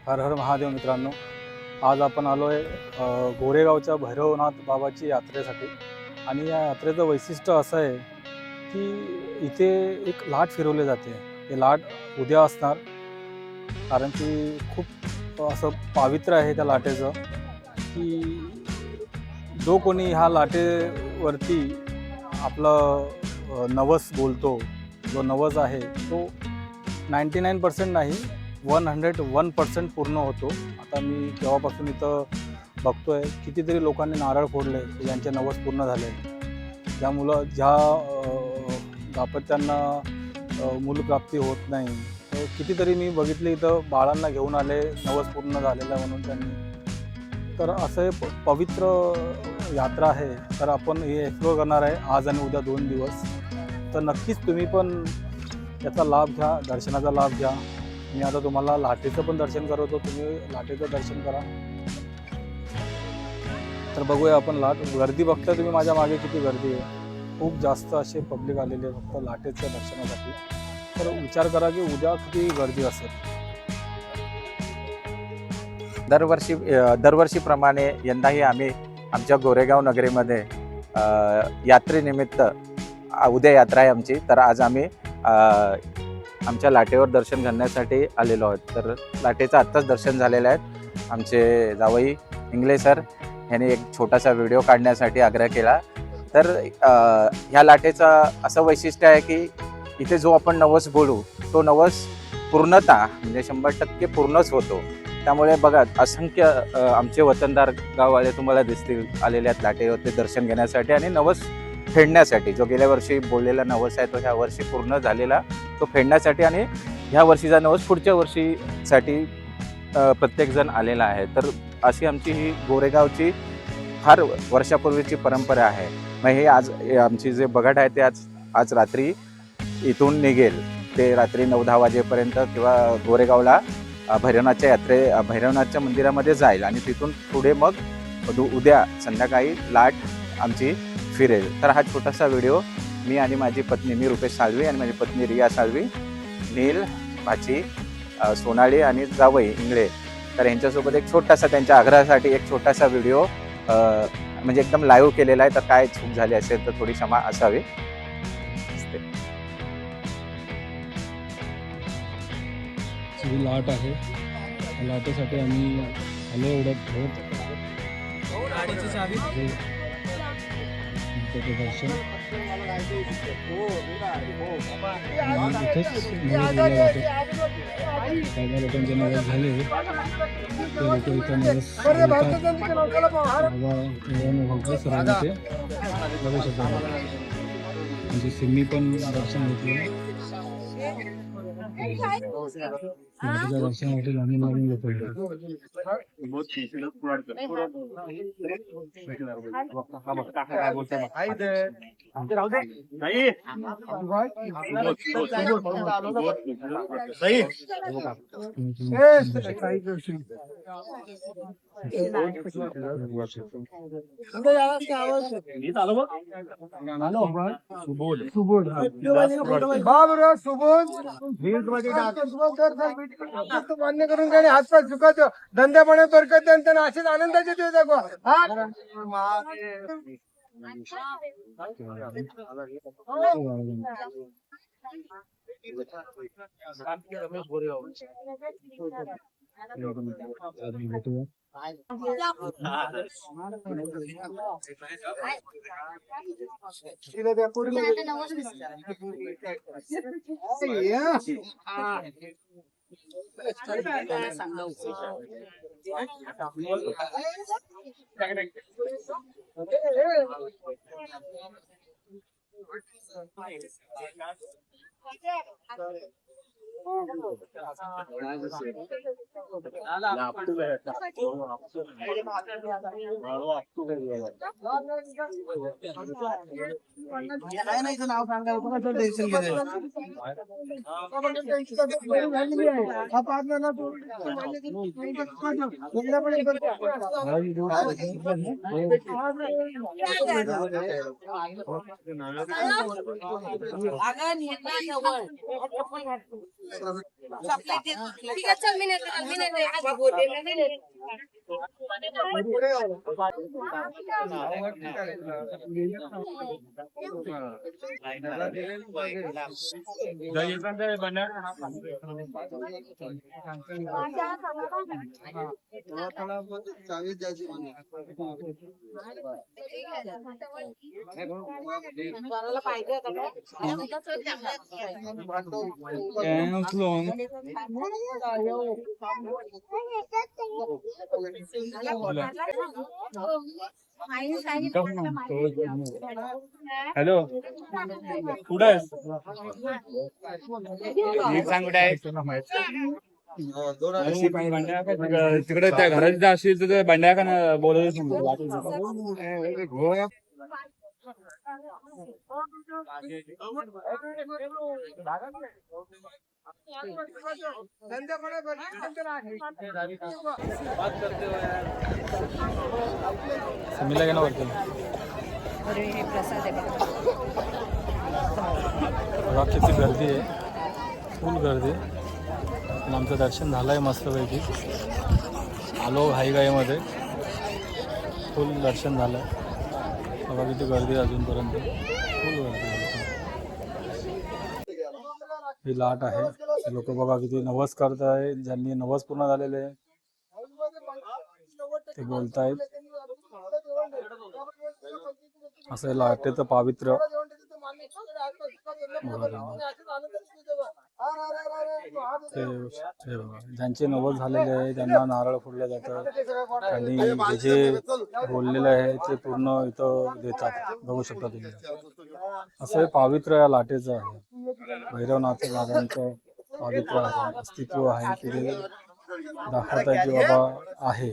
हर हर महादेव मित्रांनो, आज आपण आलो आहे गोरेगावच्या भैरवनाथ बाबाची यात्रेसाठी. आणि या यात्रेचं वैशिष्ट्य असं आहे की इथे एक लाट फिरवली जाते. ते लाट उद्या असणार, कारण की खूप असं पावित्र्य आहे त्या लाटेचं, की जो कोणी ह्या लाटेवरती आपलं नवस बोलतो, जो नवस आहे तो 99% नाही 101% पूर्ण होतो. आता मी जेव्हापासून इथं बघतोय कितीतरी लोकांनी नारळ फोडले, ज्यांचे नवस पूर्ण झाले. ज्या दाम्पत्यांना मूलप्राप्ती होत नाही, तर कितीतरी मी बघितले इथं बाळांना घेऊन आले नवस पूर्ण झालेलं म्हणून त्यांनी. तर असं हे पवित्र यात्रा आहे. तर आपण हे एक्सप्लोअर करणार आहे आज आणि उद्या 2 दिवस. तर नक्कीच तुम्ही पण याचा लाभ घ्या, दर्शनाचा लाभ घ्या. मी आता तुम्हाला लाटेचं पण दर्शन करवतो, तुम्ही लाटेचं दर्शन करा. तर बघूया आपण लाट. गर्दी बघता तुम्ही माझ्या मागे किती गर्दी आहे. खूप जास्त असे पब्लिक आलेले आहे फक्त लाटेच्या दर्शनासाठी. तर विचार करा की उद्या किती गर्दी असेल. दरवर्षीप्रमाणे यंदाही आम्ही आमच्या गोरेगाव नगरीमध्ये यात्रेनिमित्त उद्या यात्रा आहे आमची. तर आज आम्ही आमच्या लाटेवर दर्शन करण्यासाठी आलेलो आहोत. तर लाटेचं आत्ताच दर्शन झालेलं आहे. आमचे जावई इंगले सर यांनी एक छोटासा व्हिडिओ काढण्यासाठी आग्रह केला. तर ह्या लाटेचं असं वैशिष्ट्य आहे की इथे जो आपण नवस बोलू तो नवस पूर्णतः म्हणजे 100% पूर्णच होतो. त्यामुळे बघा असंख्य आमचे वतनदार गाववाले तुम्हाला दिसतील आलेले आहेत लाटेवरती दर्शन घेण्यासाठी आणि नवस फेडण्यासाठी. जो गेल्या वर्षी बोललेला नवस आहे तो ह्या वर्षी पूर्ण झालेला तो फेडण्यासाठी आणि ह्या वर्षीचा नवस पुढच्या वर्षीसाठी प्रत्येकजण आलेला आहे. तर अशी आमची ही गोरेगावची फार वर्षापूर्वीची परंपरा आहे. मग हे आज आमची जे बघाट आहे ते आज रात्री इथून निघेल. ते रात्री 9-10 वाजेपर्यंत किंवा गोरेगावला भैरवनाथच्या मंदिरामध्ये जाईल आणि तिथून पुढे मग उद्या संध्याकाळी लाट आमची फिरेल. तर हा छोटासा व्हिडिओ मी आणि माझी पत्नी, मी रुपेश साळवी आणि माझी पत्नी रिया साळवी, नील, भाची सोनाली आणि जावई इंगळे, तर यांच्यासोबत एक छोटासा त्यांच्या आग्रहासाठी एक छोटासा व्हिडिओ म्हणजे एकदम लाईव्ह केलेला आहे. तर काय चूक झाली असेल तर थोडी क्षमा असावी. ही लाट आहे. लाटेसाठी आम्ही आलो एवढं होत दर्शन काही लोकांचे नवस झाले ते लोक इथं नवस सरांचे प्रवेश होतात. म्हणजे सिम्मी पण दर्शन घेतले. दर्शनासाठी लांबून लांबून लोक येतात. मान्य करून काही हातपाय चुकायचं धंद्यापणे बरकत त्यांना असेच आनंदाचे दिवस नाव सांगायचं ठीक आहे चल मी नाही आज बोलले नाही पाहिजे हॅलो कुठे आहेस तिकडे त्या घरात जर असेल तर बंड्या का बोलत समीला घे ना वरती. बघा किती गर्दी आहे, फुल गर्दी. आणि आमचं दर्शन झालं आहे मस्तपैकी. आलो घाईघाईमध्ये, फुल दर्शन झालं आहे. बघा किती गर्दी आहे अजूनपर्यंत, फुल गर्दी आहे. ही लाट आहे. लोक बघा किती नवस करत आहे. ज्यांनी नवस पूर्ण झालेले आहे ते बोलतायत. असं लाटेचं पावित्र्य ते बघा. ज्यांचे नवस झालेले आहे त्यांना नारळ फोडले जातात आणि जे बोललेलं आहे ते पूर्ण इथं देतात. बघू शकता तुम्ही. असं हे पावित्र्य या लाटेचं आहे. भैरवनाथ बाबांचं पावित्र्य आहे, अस्तित्व आहे की ते दाखवत आहे की बाबा आहे.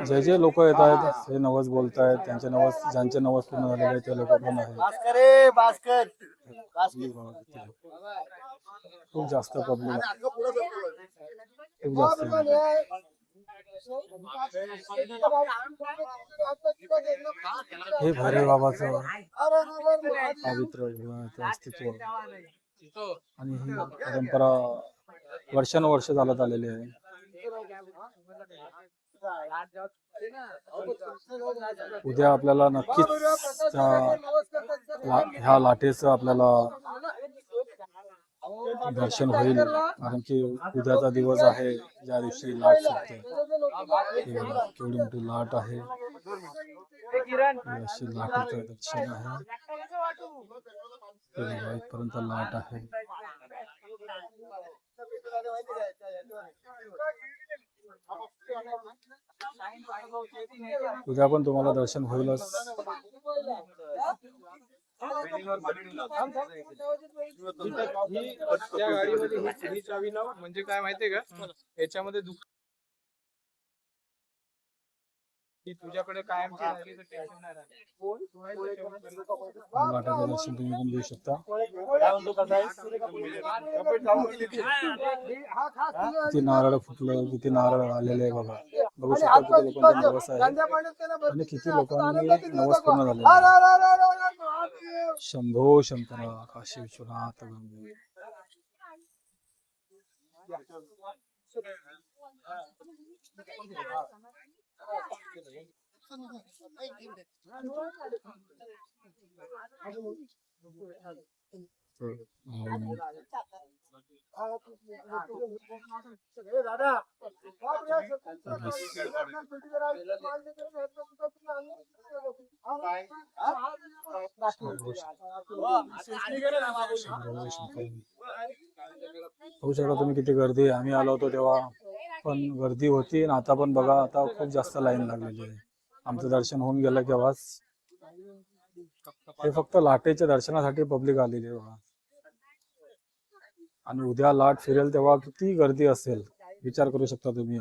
जे जे लोक येत आहेत हे नवस बोलत आहेत. त्यांचे नवस, ज्यांचे नवस पूर्ण झालेले आहेत ते लोक पण आहेत. खूप जास्त पब्लिक, खूप जास्त. हे भैरव बाबाचं पावित्र्य अस्तित्व आणि ही परंपरा वर्षानुवर्ष चालत आलेली आहे. उद्या आपल्याला नक्कीच ह्या लाटेचं आपल्याला दर्शन होईल, कारण की उद्याचा दिवस आहे ज्या दिवशी लाट सुटते. केवढी मोठी लाट आहे, अशी लाटेचं दर्शन आहे. इथपर्यंत लाट आहे. उद्या पण तुम्हाला दर्शन होईलच. त्या गाडीमध्ये ही पुढी चावी लाव, म्हणजे काय माहितीये का, याच्यामध्ये तुझ्याकडे कायमची राहिली तर टेन्शन नाही लाटाचं दर्शन तुम्ही पण घेऊ शकता. किती नारळ फुटलं, किती नारळ आलेले आहे बघा. बघू शकता किती लोकांचा नवस आहे आणि किती लोकांनी नवस पूर्ण झालेला आहे. शंभो शंकरा काशी विश्वनाथ गंगे. होऊ शकता तुम्ही किती गर्दी आहे. आम्ही आलो होतो तेव्हा पण गर्दी होती आणि आता पण बघा, आता खूप जास्त लाईन लागलेली आहे. आमचं दर्शन होऊन गेलं केव्हाच. हे फक्त लाटेच्या दर्शनासाठी पब्लिक आलेली आहे बघा. आणि उद्या लाट फिरेल तेव्हा किती गर्दी असेल विचार करू शकता तुम्ही.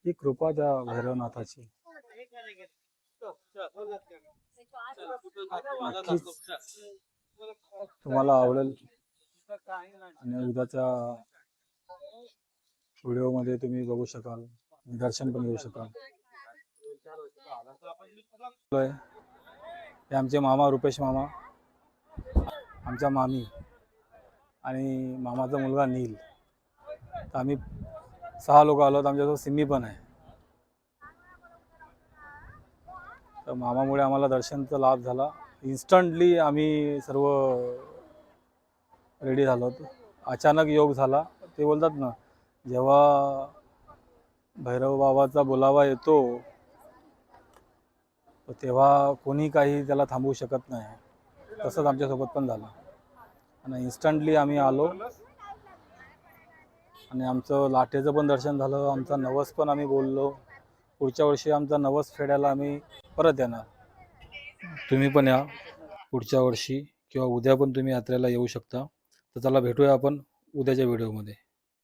ही कृपा त्या भैरवनाथाची. नक्कीच तुम्हाला आवडेल आणि उद्याच्या व्हिडिओमध्ये तुम्ही बघू शकाल, दर्शन पण घेऊ शकाल. हे आमचे मामा रुपेश मामा, आमच्या मामी आणि मामाचा मुलगा नील. तर आम्ही 6 लोक आलो. आमच्यासोबत सिम्मी पण आहे. तर मामामुळे आम्हाला दर्शनचा लाभ झाला. इन्स्टंटली आम्ही सर्व रेडी झालो होतो. अचानक योग झाला. ते बोलतात ना, जेव्हा भैरव बाबाचा बोलावा येतो तेव्हा कोणी काही त्याला थांबवू शकत नाही. तसंच आमच्यासोबत पण झालं आणि इन्स्टंटली आम्ही आलो आणि आमचं लाटेचं पण दर्शन झालं. आमचा नवस पण आम्ही बोललो. पुढच्या वर्षी आमचा नवस फेडायला आम्ही परत येणार. तुम्ही पण या पुढच्या वर्षी किंवा उद्या पण तुम्ही यात्रेला येऊ शकता. तर चला भेटूया आपण उद्याच्या व्हिडिओमध्ये.